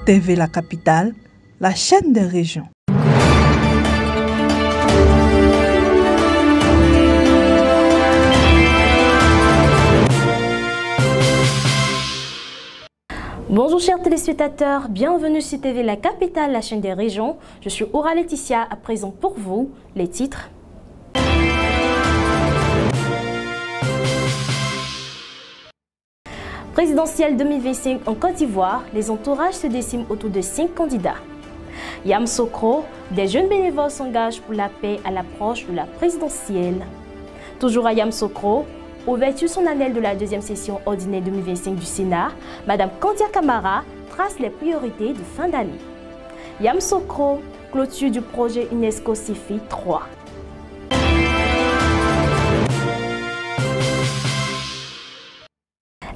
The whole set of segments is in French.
TV La Capitale, la chaîne des régions. Bonjour chers téléspectateurs, bienvenue sur TV La Capitale, la chaîne des régions. Je suis Aura Laetitia, à présent pour vous les titres. Présidentielle 2025 en Côte d'Ivoire, les entourages se déciment autour de 5 candidats. Yamoussoukro, des jeunes bénévoles s'engagent pour la paix à l'approche de la présidentielle. Toujours à Yamoussoukro, ouverture solennelle de la deuxième session ordinaire 2025 du Sénat, Madame Kandia Camara trace les priorités de fin d'année. Yamoussoukro, clôture du projet UNESCO CIFI 3.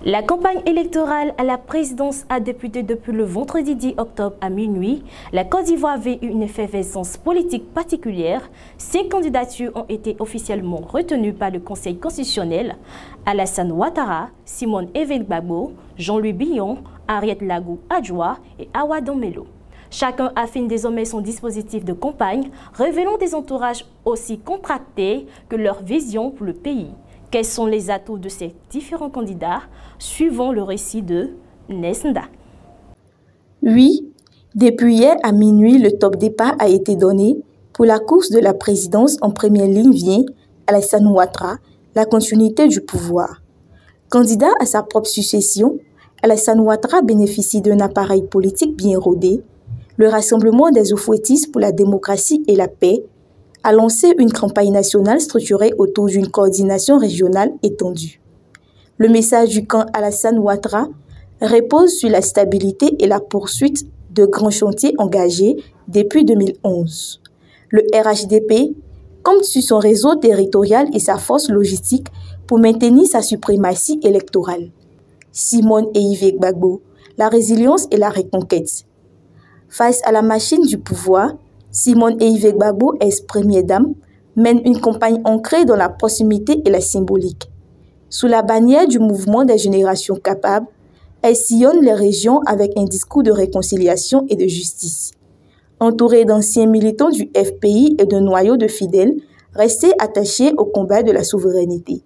La campagne électorale à la présidence a débuté depuis le vendredi 10 octobre à minuit. La Côte d'Ivoire avait eu une effervescence politique particulière. 5 candidatures ont été officiellement retenues par le Conseil constitutionnel. Alassane Ouattara, Simone Evegbagbo, Jean-Louis Billon, Henriette Lagou Adjoa et Awa Domelo. Chacun affine désormais son dispositif de campagne, révélant des entourages aussi contractés que leur vision pour le pays. Quels sont les atouts de ces différents candidats? Suivons le récit de Nesnda. Oui, depuis hier à minuit, le top départ a été donné. Pour la course de la présidence, en première ligne vient Alassane Ouattara, la continuité du pouvoir. Candidat à sa propre succession, Alassane Ouattara bénéficie d'un appareil politique bien rodé. Le Rassemblement des Oufouettistes pour la démocratie et la paix a lancé une campagne nationale structurée autour d'une coordination régionale étendue. Le message du camp Alassane Ouattara repose sur la stabilité et la poursuite de grands chantiers engagés depuis 2011. Le RHDP compte sur son réseau territorial et sa force logistique pour maintenir sa suprématie électorale. Simone Evegbagbo, la résilience et la reconquête. Face à la machine du pouvoir, Simone Evegbagbo, ex-première dame, mène une campagne ancrée dans la proximité et la symbolique. Sous la bannière du mouvement des générations capables, elle sillonne les régions avec un discours de réconciliation et de justice. Entourée d'anciens militants du FPI et d'un noyau de fidèles restés attachés au combat de la souveraineté.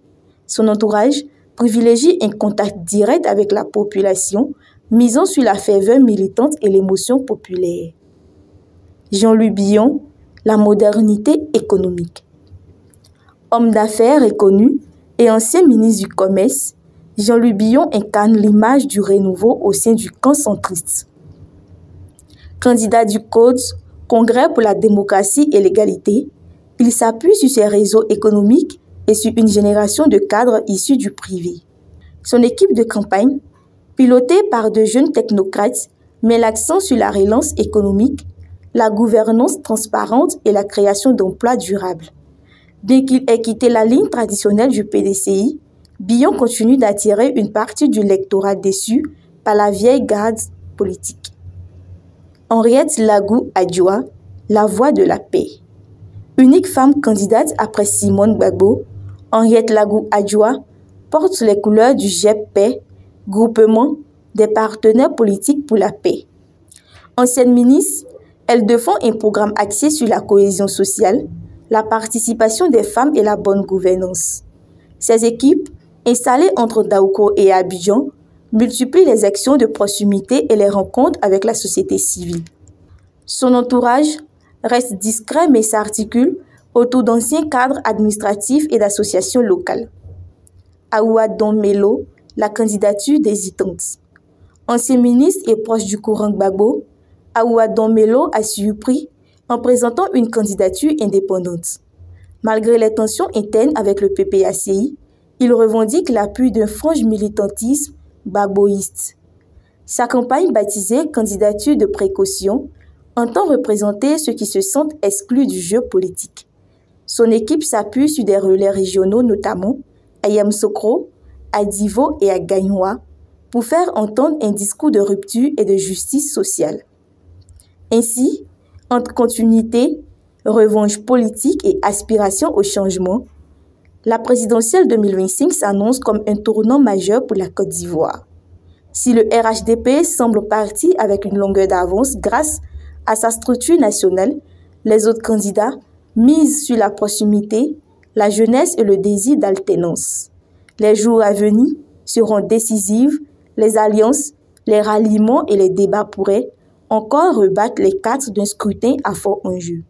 Son entourage privilégie un contact direct avec la population, misant sur la ferveur militante et l'émotion populaire. Jean-Louis Billon, la modernité économique. Homme d'affaires reconnu et ancien ministre du Commerce, Jean-Louis Billon incarne l'image du renouveau au sein du camp centriste. Candidat du CODES, Congrès pour la démocratie et l'égalité, il s'appuie sur ses réseaux économiques et sur une génération de cadres issus du privé. Son équipe de campagne, pilotée par de jeunes technocrates, met l'accent sur la relance économique, la gouvernance transparente et la création d'emplois durables. Bien qu'il ait quitté la ligne traditionnelle du PDCI, Billon continue d'attirer une partie du lectorat déçu par la vieille garde politique. Henriette Lagou Adjoa, la voix de la paix. Unique femme candidate après Simone Gbagbo, Henriette Lagou Adjoa porte les couleurs du GEP-Paix, groupement des partenaires politiques pour la paix. Ancienne ministre, elle défend un programme axé sur la cohésion sociale, la participation des femmes et la bonne gouvernance. Ces équipes, installées entre Daouko et Abidjan, multiplient les actions de proximité et les rencontres avec la société civile. Son entourage reste discret mais s'articule autour d'anciens cadres administratifs et d'associations locales. Awa Domelo, la candidature hésitante. Ancien ministre et proche du courant Gbagbo, Awa Domelo a surpris en présentant une candidature indépendante. Malgré les tensions internes avec le PPACI, il revendique l'appui d'un frange militantisme gbagboïste. Sa campagne baptisée « Candidature de précaution » entend représenter ceux qui se sentent exclus du jeu politique. Son équipe s'appuie sur des relais régionaux, notamment à Yamoussoukro, à Divo et à Gagnoa, pour faire entendre un discours de rupture et de justice sociale. Ainsi, entre continuité, revanche politique et aspiration au changement, la présidentielle 2025 s'annonce comme un tournant majeur pour la Côte d'Ivoire. Si le RHDP semble parti avec une longueur d'avance grâce à sa structure nationale, les autres candidats misent sur la proximité, la jeunesse et le désir d'alternance. Les jours à venir seront décisifs, les alliances, les ralliements et les débats pourraient encore rebattre les cartes d'un scrutin à fort enjeu.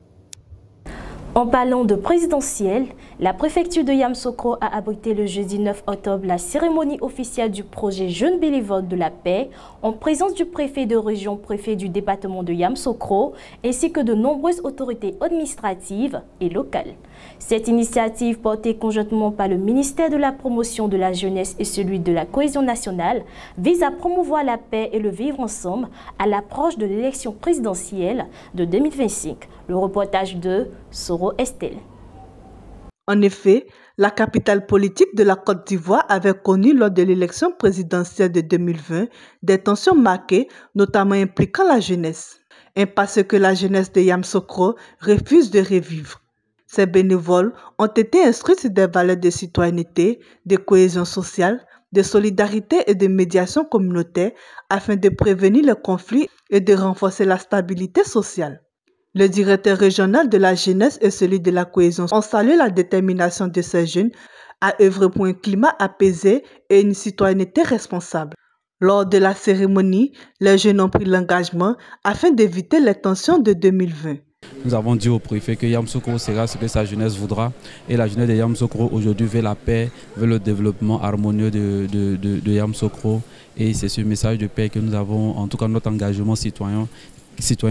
En parlant de présidentielle, la préfecture de Yamoussoukro a abrité le jeudi 9 octobre la cérémonie officielle du projet Jeunes bénévoles de la paix en présence du préfet de région, préfet du département de Yamoussoukro ainsi que de nombreuses autorités administratives et locales. Cette initiative, portée conjointement par le ministère de la Promotion de la Jeunesse et celui de la Cohésion nationale, vise à promouvoir la paix et le vivre ensemble à l'approche de l'élection présidentielle de 2025. Le reportage de Soro Estelle. En effet, la capitale politique de la Côte d'Ivoire avait connu lors de l'élection présidentielle de 2020 des tensions marquées, notamment impliquant la jeunesse. Impasse que la jeunesse de Yamoussoukro refuse de revivre. Ces bénévoles ont été instruits sur des valeurs de citoyenneté, de cohésion sociale, de solidarité et de médiation communautaire afin de prévenir les conflits et de renforcer la stabilité sociale. Le directeur régional de la jeunesse et celui de la cohésion ont salué la détermination de ces jeunes à œuvrer pour un climat apaisé et une citoyenneté responsable. Lors de la cérémonie, les jeunes ont pris l'engagement afin d'éviter les tensions de 2020. Nous avons dit au préfet que Yamoussoukro sera ce que sa jeunesse voudra. Et la jeunesse de Yamoussoukro aujourd'hui veut la paix, veut le développement harmonieux de Yamoussoukro. Et c'est ce message de paix que nous avons, en tout cas notre engagement citoyen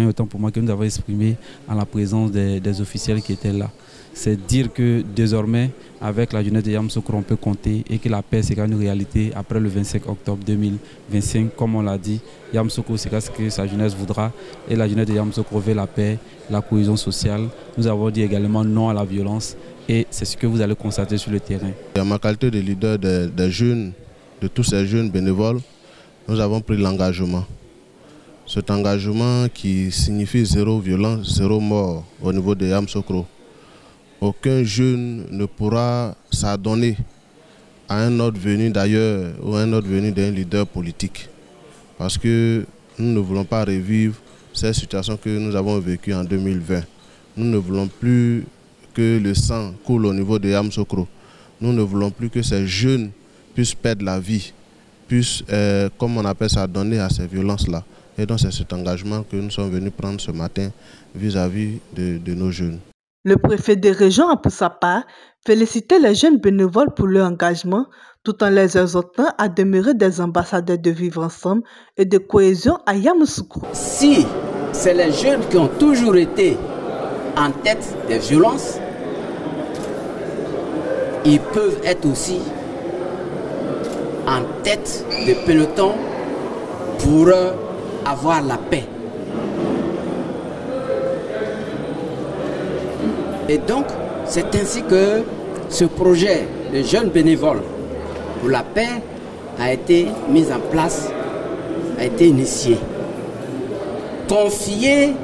autant pour moi que nous avons exprimé en la présence des officiels qui étaient là. C'est dire que désormais, avec la jeunesse de Yamoussoukro, on peut compter et que la paix sera une réalité après le 25 octobre 2025. Comme on l'a dit, Yamoussoukro sera ce que sa jeunesse voudra et la jeunesse de Yamoussoukro veut la paix, la cohésion sociale. Nous avons dit également non à la violence et c'est ce que vous allez constater sur le terrain. En ma qualité de leader des jeunes, de tous ces jeunes bénévoles, nous avons pris l'engagement. Cet engagement qui signifie zéro violence, zéro mort au niveau de Yamoussoukro. Aucun jeune ne pourra s'adonner à un ordre venu d'ailleurs ou un ordre venu d'un leader politique. Parce que nous ne voulons pas revivre ces situations que nous avons vécues en 2020. Nous ne voulons plus que le sang coule au niveau de Yamoussoukro. Nous ne voulons plus que ces jeunes puissent perdre la vie, puissent, comme on appelle ça, donner à ces violences-là. Et donc c'est cet engagement que nous sommes venus prendre ce matin vis-à-vis de nos jeunes. Le préfet des régions a pour sa part félicité les jeunes bénévoles pour leur engagement tout en les exhortant à demeurer des ambassadeurs de vivre ensemble et de cohésion à Yamoussoukro. Si c'est les jeunes qui ont toujours été en tête des violences, ils peuvent être aussi en tête des pelotons pour avoir la paix. Et donc, c'est ainsi que ce projet de jeunes bénévoles pour la paix a été mis en place, a été initié. Confier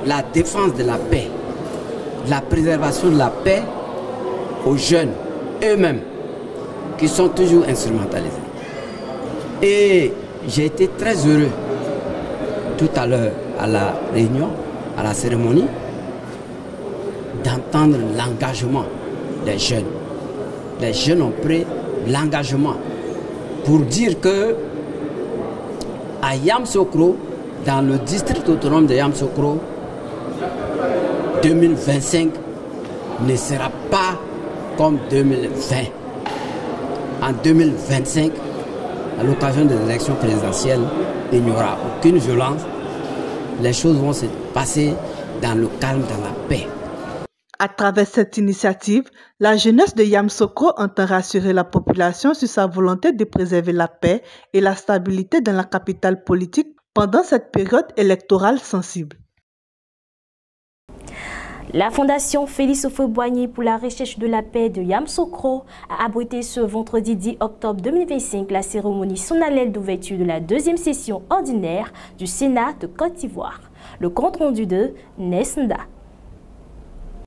la défense de la paix, la préservation de la paix aux jeunes eux-mêmes qui sont toujours instrumentalisés. Et j'ai été très heureux tout à l'heure à la réunion, à la cérémonie, d'entendre l'engagement des jeunes. Les jeunes ont pris l'engagement pour dire que à Yamoussoukro, dans le district autonome de Yamoussoukro, 2025 ne sera pas comme 2020. En 2025, à l'occasion des élections présidentielles, il n'y aura aucune violence. Les choses vont se passer dans le calme, dans la paix. À travers cette initiative, la jeunesse de Yamoussoukro entend rassurer la population sur sa volonté de préserver la paix et la stabilité dans la capitale politique pendant cette période électorale sensible. La Fondation Félix Houphouët-Boigny pour la recherche de la paix de Yamoussoukro a abrité ce vendredi 10 octobre 2025 la cérémonie solennelle d'ouverture de la deuxième session ordinaire du Sénat de Côte d'Ivoire. Le compte rendu de Nesnda.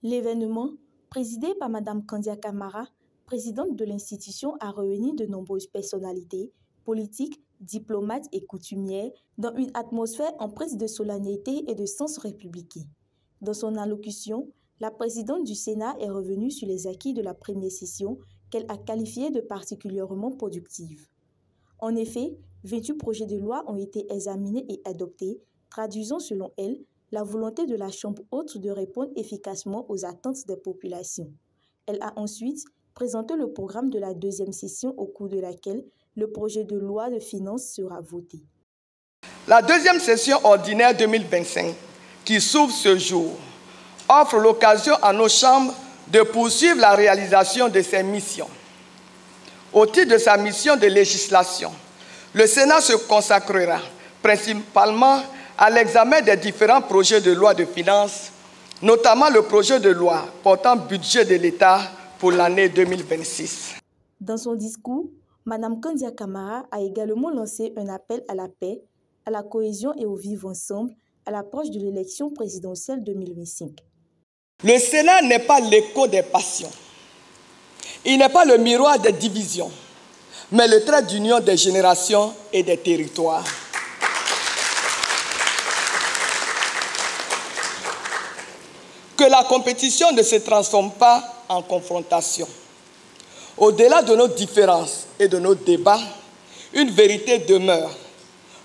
L'événement, présidé par Mme Kandia Kamara, présidente de l'institution, a réuni de nombreuses personnalités politiques, diplomates et coutumières, dans une atmosphère empreinte de solennité et de sens républicain. Dans son allocution, la présidente du Sénat est revenue sur les acquis de la première session qu'elle a qualifiée de particulièrement productive. En effet, 28 projets de loi ont été examinés et adoptés, traduisant selon elle la volonté de la Chambre haute de répondre efficacement aux attentes des populations. Elle a ensuite présenté le programme de la deuxième session au cours de laquelle le projet de loi de finances sera voté. La deuxième session ordinaire 2025, qui s'ouvre ce jour, offre l'occasion à nos chambres de poursuivre la réalisation de ses missions. Au titre de sa mission de législation, le Sénat se consacrera principalement à l'examen des différents projets de loi de finances, notamment le projet de loi portant budget de l'État pour l'année 2026. Dans son discours, Mme Kandia Camara a également lancé un appel à la paix, à la cohésion et au vivre ensemble à l'approche de l'élection présidentielle 2025. Le Sénat n'est pas l'écho des passions. Il n'est pas le miroir des divisions, mais le trait d'union des générations et des territoires. Que la compétition ne se transforme pas en confrontation. Au-delà de nos différences et de nos débats, une vérité demeure.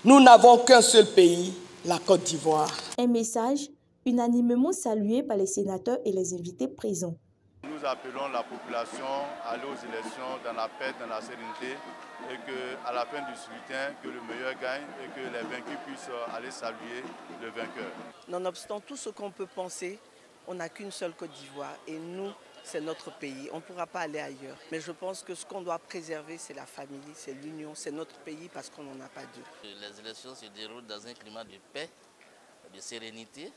Nous n'avons qu'un seul pays, la Côte d'Ivoire. Un message unanimement salué par les sénateurs et les invités présents. Nous appelons la population à aller aux élections dans la paix, dans la sérénité, et qu'à la fin du scrutin, que le meilleur gagne et que les vaincus puissent aller saluer le vainqueur. Nonobstant tout ce qu'on peut penser, on n'a qu'une seule Côte d'Ivoire et nous, c'est notre pays. On ne pourra pas aller ailleurs. Mais je pense que ce qu'on doit préserver, c'est la famille, c'est l'union, c'est notre pays parce qu'on n'en a pas deux. Les élections se déroulent dans un climat de paix, de sérénité,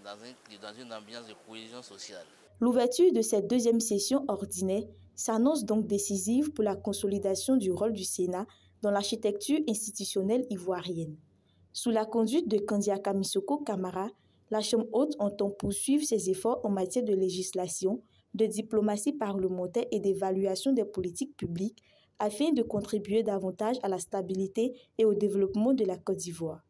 dans une ambiance de cohésion sociale. L'ouverture de cette deuxième session ordinaire s'annonce donc décisive pour la consolidation du rôle du Sénat dans l'architecture institutionnelle ivoirienne. Sous la conduite de Kandia Kamisoko Camara, la Chambre haute entend poursuivre ses efforts en matière de législation, de diplomatie parlementaire et d'évaluation des politiques publiques afin de contribuer davantage à la stabilité et au développement de la Côte d'Ivoire.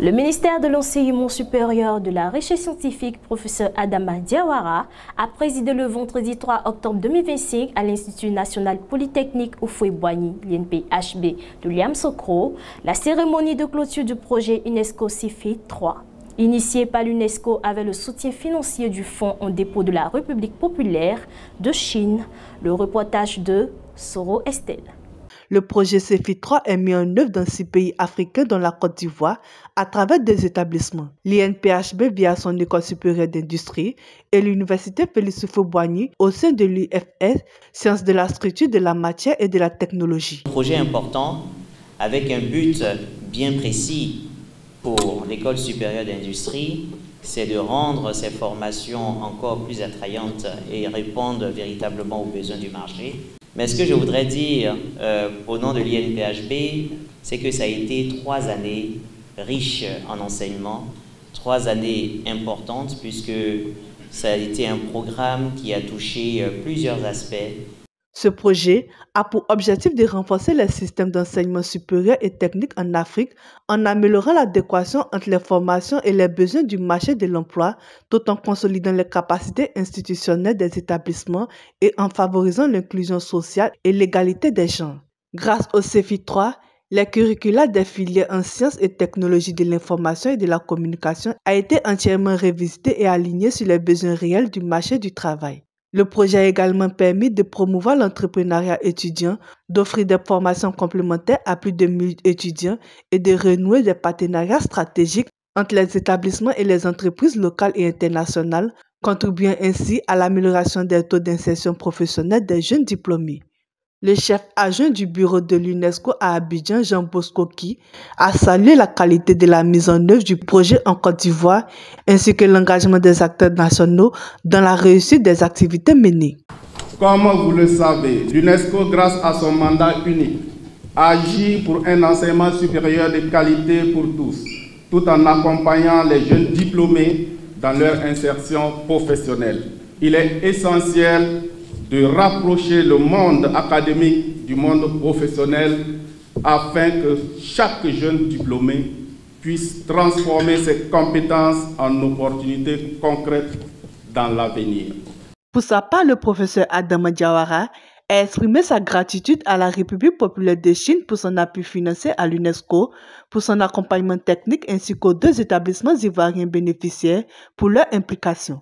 Le ministère de l'Enseignement supérieur de la Recherche scientifique, professeur Adama Diawara, a présidé le vendredi 3 octobre 2025 à l'Institut national polytechnique Houphouët-Boigny, l'INPHB de Yamoussoukro, la cérémonie de clôture du projet UNESCO CIFI 3. Initié par l'UNESCO avec le soutien financier du Fonds en dépôt de la République populaire de Chine, le reportage de Soro Estelle. Le projet CIFI 3 est mis en œuvre dans 6 pays africains dont la Côte d'Ivoire à travers des établissements. L'INPHB via son école supérieure d'industrie et l'université Félix Houphouët-Boigny au sein de l'UFS, sciences de la structure, de la matière et de la technologie. Un projet important avec un but bien précis pour l'école supérieure d'industrie, c'est de rendre ces formations encore plus attrayantes et répondre véritablement aux besoins du marché. Mais ce que je voudrais dire au nom de l'INPHB, c'est que ça a été 3 années riches en enseignement, 3 années importantes puisque ça a été un programme qui a touché plusieurs aspects. Ce projet a pour objectif de renforcer les systèmes d'enseignement supérieur et technique en Afrique en améliorant l'adéquation entre les formations et les besoins du marché de l'emploi, tout en consolidant les capacités institutionnelles des établissements et en favorisant l'inclusion sociale et l'égalité des genres. Grâce au CIFI 3, les curricula des filières en sciences et technologies de l'information et de la communication a été entièrement révisité et aligné sur les besoins réels du marché du travail. Le projet a également permis de promouvoir l'entrepreneuriat étudiant, d'offrir des formations complémentaires à plus de 1000 étudiants et de renouer des partenariats stratégiques entre les établissements et les entreprises locales et internationales, contribuant ainsi à l'amélioration des taux d'insertion professionnelle des jeunes diplômés. Le chef adjoint du bureau de l'UNESCO à Abidjan, Jean Bosco Ki, a salué la qualité de la mise en œuvre du projet en Côte d'Ivoire ainsi que l'engagement des acteurs nationaux dans la réussite des activités menées. Comme vous le savez, l'UNESCO, grâce à son mandat unique, agit pour un enseignement supérieur de qualité pour tous, tout en accompagnant les jeunes diplômés dans leur insertion professionnelle. Il est essentiel de rapprocher le monde académique du monde professionnel afin que chaque jeune diplômé puisse transformer ses compétences en opportunités concrètes dans l'avenir. Pour sa part, le professeur Adama Diawara a exprimé sa gratitude à la République populaire de Chine pour son appui financier à l'UNESCO, pour son accompagnement technique ainsi qu'aux 2 établissements ivoiriens bénéficiaires pour leur implication.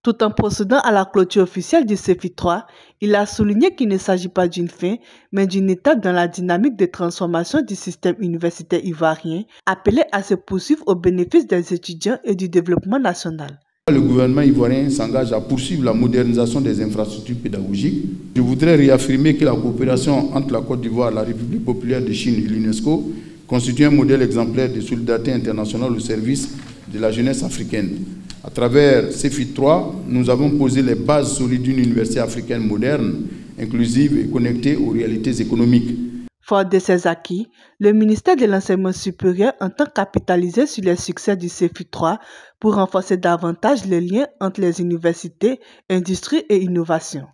Tout en procédant à la clôture officielle du CEFI 3, il a souligné qu'il ne s'agit pas d'une fin, mais d'une étape dans la dynamique de transformation du système universitaire ivoirien, appelé à se poursuivre au bénéfice des étudiants et du développement national. Le gouvernement ivoirien s'engage à poursuivre la modernisation des infrastructures pédagogiques. Je voudrais réaffirmer que la coopération entre la Côte d'Ivoire, la République populaire de Chine et l'UNESCO constitue un modèle exemplaire de solidarité internationale au service de la jeunesse africaine. À travers CEFI 3, nous avons posé les bases solides d'une université africaine moderne, inclusive et connectée aux réalités économiques. Fort de ces acquis, le ministère de l'Enseignement supérieur entend capitaliser sur les succès du CEFI 3 pour renforcer davantage les liens entre les universités, industrie et innovation.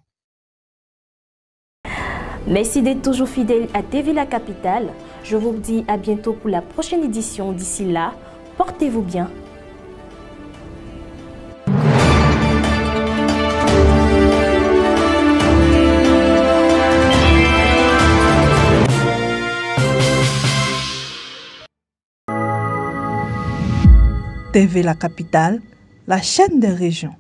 Merci d'être toujours fidèle à TV La Capitale. Je vous dis à bientôt pour la prochaine édition. D'ici là, portez-vous bien. TV La Capitale, la chaîne des régions.